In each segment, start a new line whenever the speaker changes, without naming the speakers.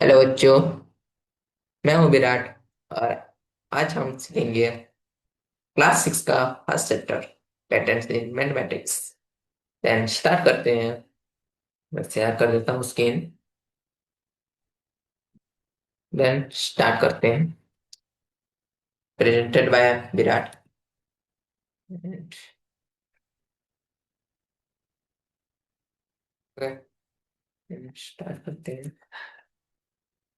Hello बच्चों। मैं हूँ विराट। और आज हम सीखेंगे क्लास 6 का first chapter patterns in mathematics. Then start करते हैं। मैं शेयर कर देता हूँ स्क्रीन। देन स्टार्ट करते हैं। Presented by Virat. स्टार्ट करते हैं।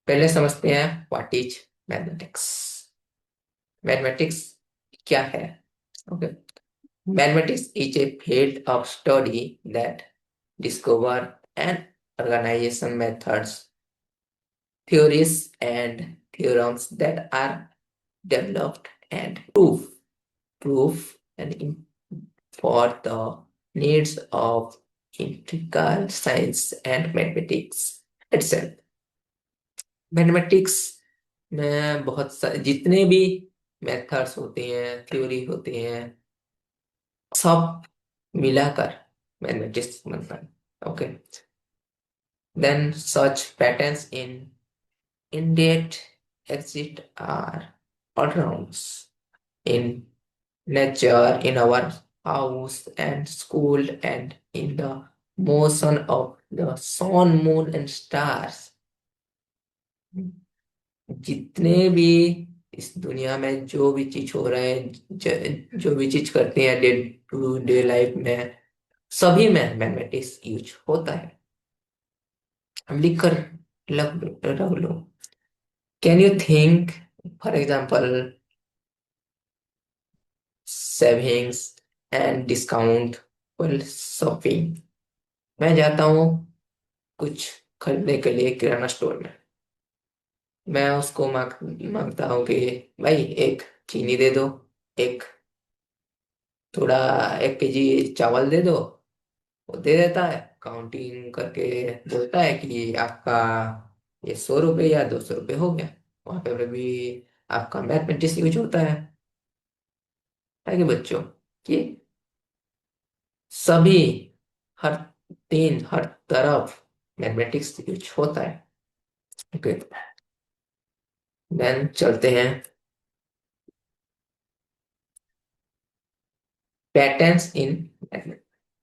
पहले समझते हैं व्हाट इज मैथमेटिक्स। मैथमेटिक्स क्या है? Okay. Mathematics is a field of study that discover and organization methods, theories, and theorems that are developed and proof and for the needs of empirical science and mathematics itself. Mathematics में जितने भी methods होते हैं, theory होते हैं, सब मिलाकर mathematics बनता है। Okay. Then such patterns in Indeed exist are all-rounds in nature, in our house and school, and in the motion of the sun, moon and stars. जितने भी इस दुनिया में जो भी चीज हो रहा है, जो भी चीज करते हैं डे टू डे लाइफ में, सभी में मैथमेटिक्स यूज होता है। हम लिख कर रख लो। Can you think, for example, savings and discount और शॉपिंग। मैं जाता हूँ कुछ खरीदने के लिए किराना स्टोर में। मैं उसको मांगता हूँ कि भाई एक चीनी दे दो, एक थोड़ा 1 केजी चावल दे दो। वो दे देता है, काउंटिंग करके बोलता है कि आपका ये 100 रुपये या 200 रुपये हो गया। वहां पे भी आपका मैथमेटिक्स यूज होता है। कि बच्चों कि सभी, हर हर तरफ मैथमेटिक्स यूज होता है। ओके। देन चलते हैं patterns in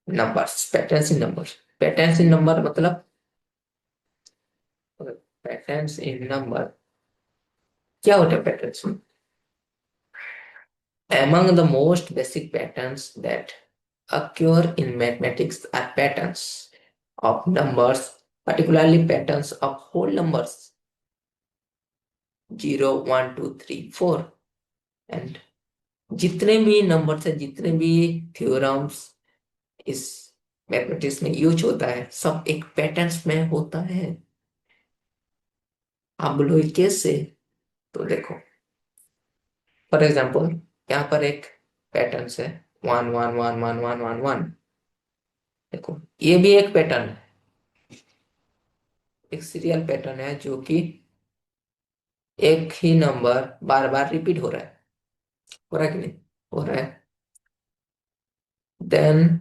numbers. Patterns in number मतलब, पैटर्न्स इन नंबर क्या होता है? Patterns among the most basic patterns that occur in mathematics are patterns of numbers, particularly patterns of whole numbers 0, 1, 2, 3, 4 and जितने भी numbers है, जितने भी थ्योरम्स इस मैथमेटिक्स में यूज होता है, सब एक पैटर्न्स में होता है। आप बोलो ये कैसे? तो देखो, फॉर एग्जाम्पल यहाँ पर एक पैटर्न है 1 1 1 1 1 1 1। देखो ये भी एक पैटर्न है, एक सीरियल पैटर्न है जो कि एक ही नंबर बार बार रिपीट हो रहा है। हो रहा है कि नहीं? हो रहा है। देन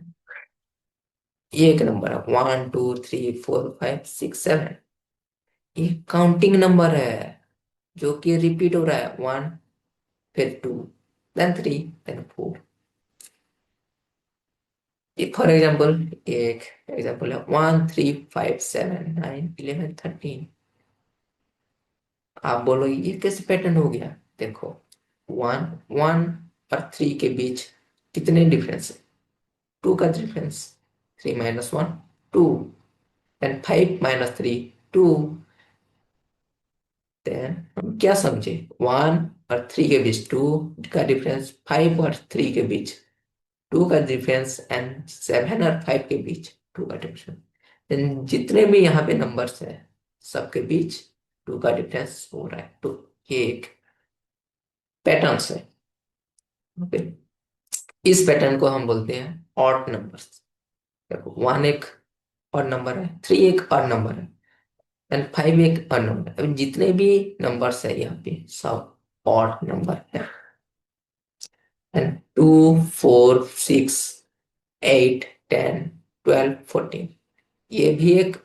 ये एक नंबर है 1 2 3 4 5 6 7। ये काउंटिंग नंबर है जो कि रिपीट हो रहा है। 1, फिर 2, देन 3, देन 4। फॉर एग्जाम्पल, एक एग्जाम्पल है 1 3 5 7 9 11 13। आप बोलो ये कैसे पैटर्न हो गया? देखो 1 1 और 3 के बीच कितने डिफरेंस है? 2 का डिफरेंस। 3 - 1 2, एंड 5 - 3 2। देन हम क्या समझे? 1 और 3 के बीच 2 का डिफरेंस, 5 और 3 के बीच 2 का डिफरेंस, एंड 7 और 5 के बीच 2 का डिफरेंस। देन जितने भी यहाँ पे नंबर्स है, सबके बीच 2 का डिफरेंस हो रहा है। तो ये एक पैटर्न है। ओके। इस पैटर्न को हम बोलते हैं ऑड नंबर्स। देखो 1 एक और नंबर है, 3 एक और नंबर है, एंड 5 एक और नंबर है। अब जितने भी नंबर्स है यहाँ पे सब ऑड नंबर है। एंड 2 4 6 8 10 12 14 ये भी एक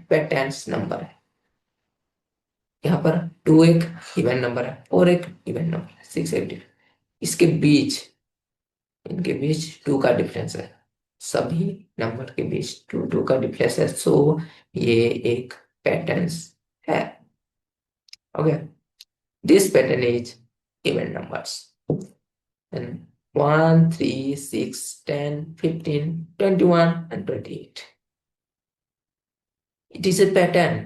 पैटर्न्स नंबर है। यहाँ पर 2 एक इवन नंबर है, 4 एक इवन नंबर है, 6 एक different। इसके बीच, इनके बीच 2 का डिफरेंस है, सभी नंबर के बीच 2 का डिफरेंस है, सो ये एक पैटर्न है। Okay, this pattern is even numbers, and 1, 3, 6, 10, 15, 21 and 28, it is a pattern।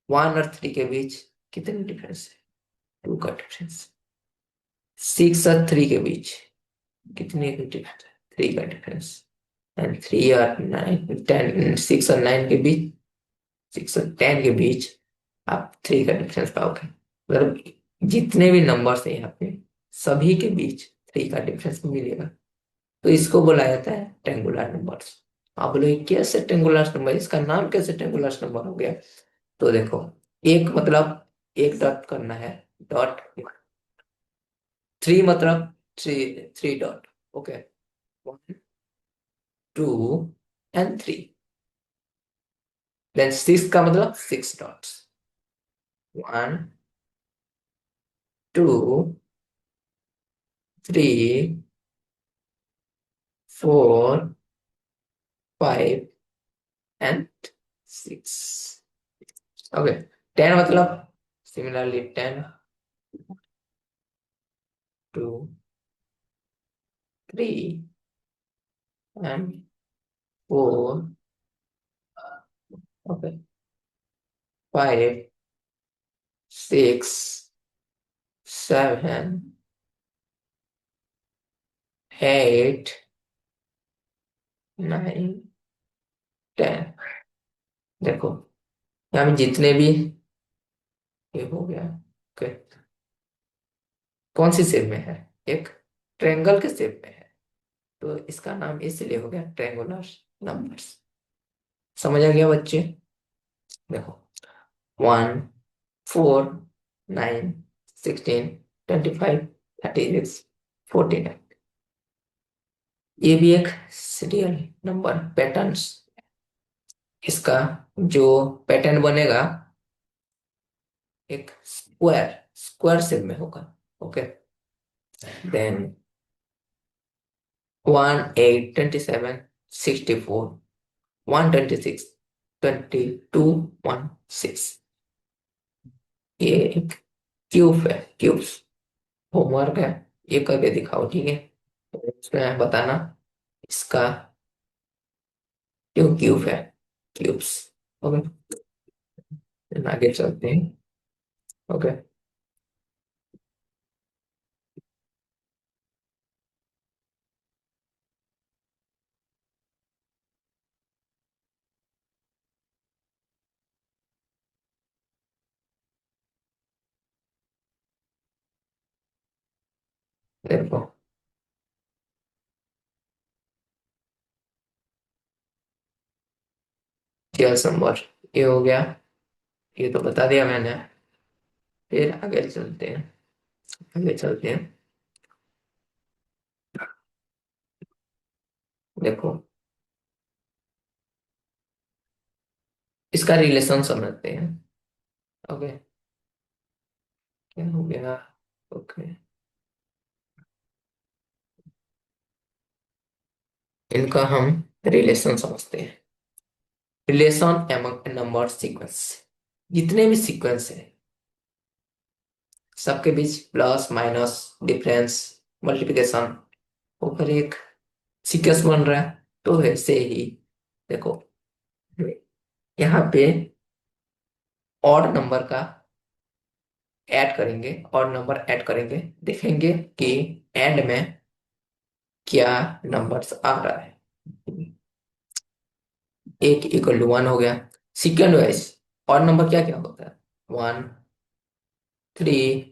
1 और 3 के बीच कितने डिफरेंस है? 2 का डिफरेंस। 6 और 3 के बीच कितने का डिफरेंस है? 3 का डिफरेंस। एंड 3 और 9, 10, 6 और 9 के बीच, 6 और 10 के बीच आप 3 का डिफरेंस पाओगे। मतलब जितने भी नंबर्स हैं यहाँ पे, सभी के बीच 3 का डिफरेंस मिलेगा। तो इसको बोला जाता है ट्रेंगुलर नंबर्स। आप बोले कैसे ट्रेंगुलर नंबर, इसका नाम कैसे ट्रेंगुलर नंबर हो गया? तो देखो, एक मतलब एक डॉट करना है, डॉट। 3 मतलब three, 3 dot. Okay, 1, 2 and 3। Then 6 का मतलब 6 डॉट्स। 1, 2, 3, 4, 5 एंड 6। ओके, 10 मतलब सिमिलरली 10, 2, 3 एंड 4। ओके, 5, 6, 7, 8, 9, 10। देखो, यहाँ में जितने भी, ये हो गया। ओके, कौन सी शेप में है? एक ट्रायंगल के शेप में है, तो इसका नाम इसलिए हो गया ट्रायंगुलर नंबर्स। समझ आ गया बच्चे? देखो, 1, 4, 9, 16, 25, 36, 49। ये भी एक सीरियल नंबर पैटर्न्स। इसका जो पैटर्न बनेगा, एक स्क्वायर, स्क्वायर शेप में होगा। Okay, then 1, 8, 27, 64, 126, 22, 16। ये एक क्यूब है, क्यूब्स। होमवर्क है, ये करके दिखाओ, ठीक है? तो इसमें बताना इसका क्यों क्यूब है, क्यूब्स। ओके, आगे चलते हैं। ओके, देखो, रियल नंबर ये हो गया, ये तो बता दिया मैंने। फिर आगे चलते हैं, आगे चलते हैं। देखो, इसका रिलेशन समझते हैं। ओके, क्या हो गया? ओके, इनका हम रिलेशन समझते हैं। रिलेशन एमंग नंबर सीक्वेंस, जितने भी सीक्वेंस है सबके बीच प्लस माइनस डिफरेंस मल्टीप्लिकेशन होकर एक सीक्वेंस बन रहा है। तो वैसे ही देखो, यहाँ पे ऑड नंबर का ऐड करेंगे, ऑड नंबर ऐड करेंगे, देखेंगे कि एंड में क्या नंबर्स आ रहा है। एक इक्वल टू 1 हो गया। सेकेंड वाइज ऑड नंबर क्या क्या होता है? 1, 3,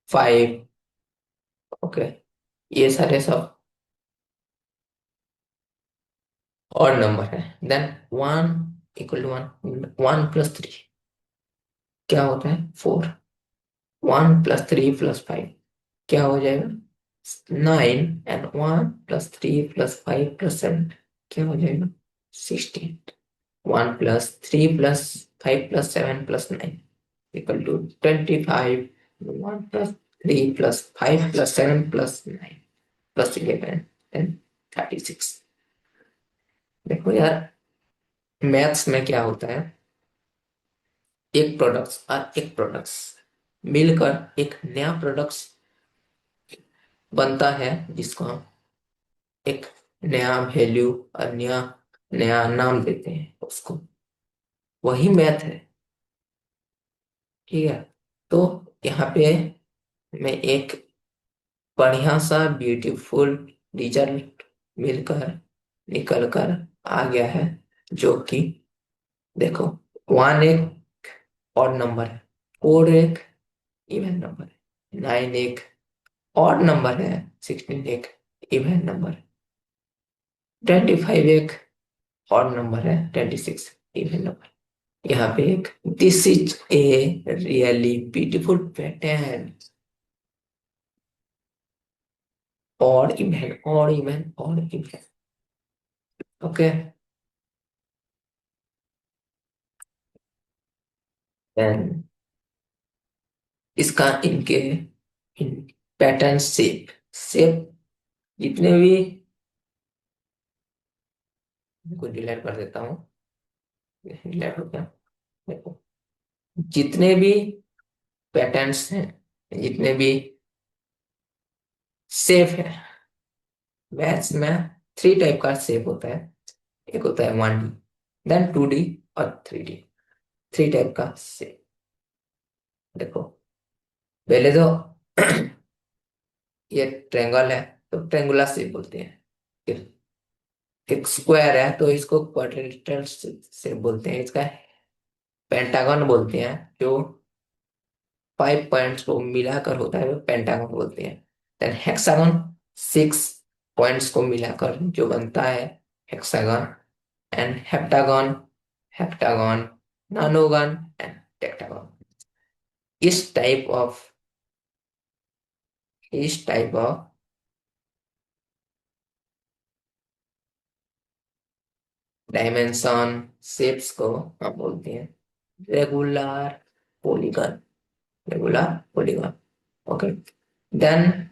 5। ओके, ये सारे सब ऑड नंबर है। देन 1 इक्वल टू 1, 1 + 3 क्या होता है? 4। 1 + 3 + 5 क्या हो जाएगा? 9। एंड 1 + 3 + 5 + 7 क्या हो जाएगा? 16. 1 plus 3 plus 5 plus 7 plus 9 equal to 25. 1 plus 3 plus 5 plus 7 plus 9 plus 11 then 36. देखो यार, मैथ्स में क्या होता है, एक प्रोडक्ट्स और एक प्रोडक्ट्स मिलकर एक नया प्रोडक्ट्स बनता है, जिसको हम एक नया वैल्यू और नया नया नाम देते हैं उसको। वही मैथ है। ठीक है। तो यहाँ पे मैं एक बढ़िया सा ब्यूटीफुल रिजल्ट मिलकर निकल कर आ गया है, जो कि देखो, 1 एक और नंबर है, 4 एक इवन नंबर है, 9 एक और नंबर है, 16 एक इवन नंबर है, 25 एक और नंबर है, 26 इवन नंबर। यहाँ पे एक this is a really beautiful pattern, और इवन। ओके। देन इसका इनके इन पैटर्न शेप शेप जितने भी, को डिलीट कर देता हूँ, डिलीट हो गया। देखो, जितने भी पैटर्न्स हैं, जितने भी शेप है, मैथ्स में 3 टाइप का शेप होता है। एक होता है 1D, देन 2D और 3D। 3 टाइप का शेप। देखो, पहले तो ये ट्रेंगल है तो ट्रेंगुलर शेप बोलते हैं। फिर एक स्क्वायर है तो इसको क्वाड्रिलेटरल शेप बोलते हैं। इसका पेंटागन बोलते हैं, जो 5 पॉइंट्स को मिलाकर होता है, वो पेंटागन बोलते हैं। देन हेक्सागन, 6 पॉइंट्स को मिलाकर जो बनता है, hexagon. And heptagon, heptagon, nonagon and decagon. इस टाइप ऑफ इस टाइप ऑफ डायमेंशन शेप्स को हम बोलते हैं regular polygon. Regular polygon. Okay. Then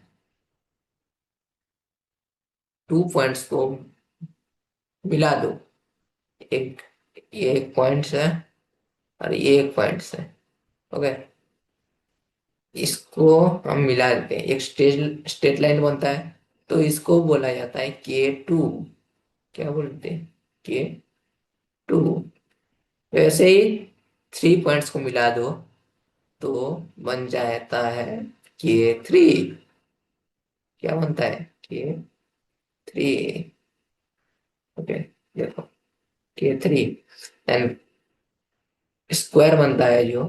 2 points को मिला दो। एक ये एक पॉइंट्स है और ये एक पॉइंट्स है। ओके। इसको हम मिला देते हैं, एक स्ट्रेट स्ट्रेट लाइन बनता है, तो इसको बोला जाता है K2। क्या बोलते हैं? K2। वैसे ही 3 पॉइंट्स को मिला दो तो बन जाता है K3। क्या बनता है? K3। ओके। देखो, K3 एंड स्क्वायर बनता है जो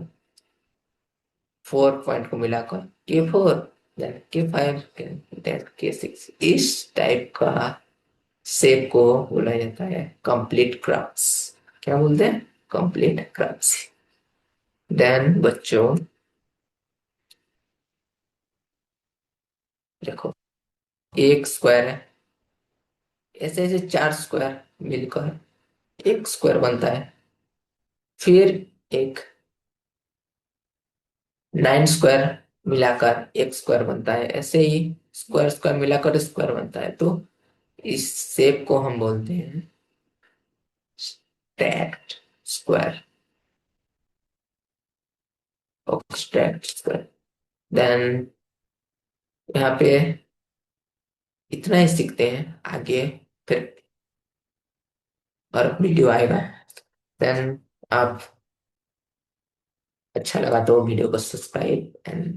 4 पॉइंट को मिलाकर K4, then K5, then K6। इस टाइप का शेप को बोला जाता है कंप्लीट क्रॉस। क्या बोलते हैं? Complete cross. देन बच्चों, देखो, एक स्क्वायर है, ऐसे ऐसे 4 स्क्वायर मिलकर एक स्क्वायर बनता है। फिर एक 9 स्क्वायर मिलाकर एक स्क्वायर बनता है। ऐसे ही स्क्वायर स्क्वायर मिलाकर स्क्वायर बनता है। तो इस शेप को हम बोलते हैं stacked square. Stacked square. Then यहाँ पे इतना ही सीखते हैं। आगे फिर और वीडियो आएगा। देन आप, अच्छा लगा तो वीडियो को सब्सक्राइब एंड